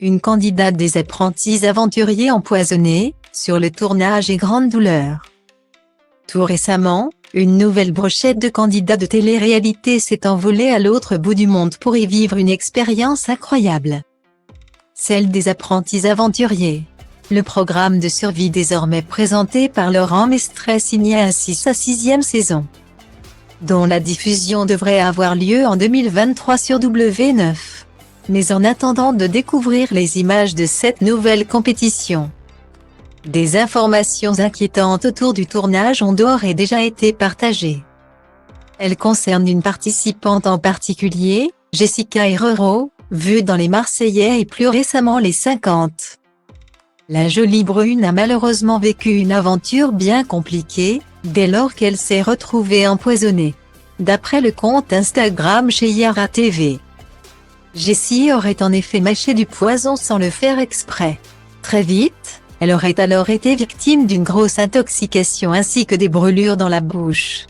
Une candidate des apprentis aventuriers empoisonnés, sur le tournage et grande douleur. Tout récemment, une nouvelle brochette de candidats de télé-réalité s'est envolée à l'autre bout du monde pour y vivre une expérience incroyable. Celle des apprentis aventuriers. Le programme de survie désormais présenté par Laurent Mestre signe ainsi sa 6e saison, dont la diffusion devrait avoir lieu en 2023 sur W9. Mais en attendant de découvrir les images de cette nouvelle compétition, des informations inquiétantes autour du tournage ont d'ores et déjà été partagées. Elles concernent une participante en particulier, Jessica Herrero, vue dans Les Marseillais et plus récemment Les 50. La jolie brune a malheureusement vécu une aventure bien compliquée, dès lors qu'elle s'est retrouvée empoisonnée. D'après le compte Instagram chez Yara TV. Jessie aurait en effet mâché du poison sans le faire exprès. Très vite, elle aurait alors été victime d'une grosse intoxication ainsi que des brûlures dans la bouche.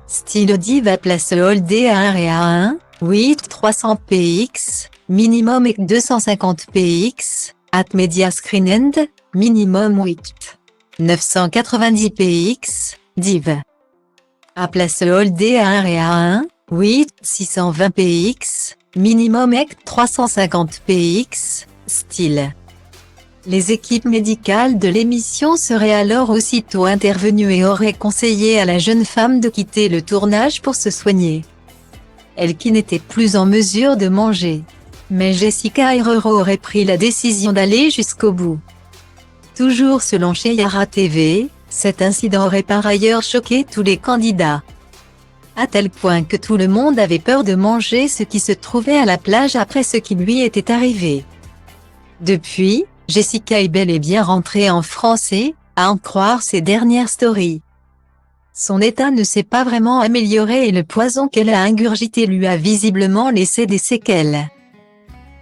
Style Diva place Holdé à 1 et à 1, 8 300 px, minimum et 250 px, at media screen end, minimum 8 990 px, div. À place Holdé à 1 et à 1, 8 620 px, minimum et 350 px, style. Les équipes médicales de l'émission seraient alors aussitôt intervenues et auraient conseillé à la jeune femme de quitter le tournage pour se soigner. Elle qui n'était plus en mesure de manger. Mais Jessica Herrero aurait pris la décision d'aller jusqu'au bout. Toujours selon chez Yara TV, cet incident aurait par ailleurs choqué tous les candidats. À tel point que tout le monde avait peur de manger ce qui se trouvait à la plage après ce qui lui était arrivé. Depuis, Jessica est bel et bien rentrée en France et, à en croire ses dernières stories, son état ne s'est pas vraiment amélioré et le poison qu'elle a ingurgité lui a visiblement laissé des séquelles.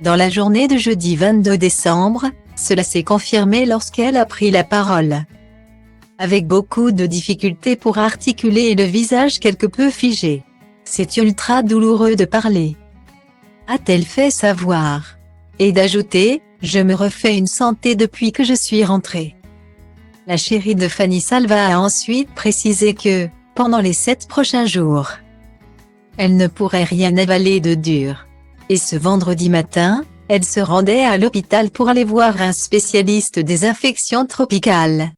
Dans la journée de jeudi 22 décembre, cela s'est confirmé lorsqu'elle a pris la parole. Avec beaucoup de difficultés pour articuler et le visage quelque peu figé. C'est ultra douloureux de parler, a-t-elle fait savoir. Et d'ajouter, je me refais une santé depuis que je suis rentrée. La chérie de Fanny Salva a ensuite précisé que, pendant les 7 prochains jours, elle ne pourrait rien avaler de dur. Et ce vendredi matin, elle se rendait à l'hôpital pour aller voir un spécialiste des infections tropicales.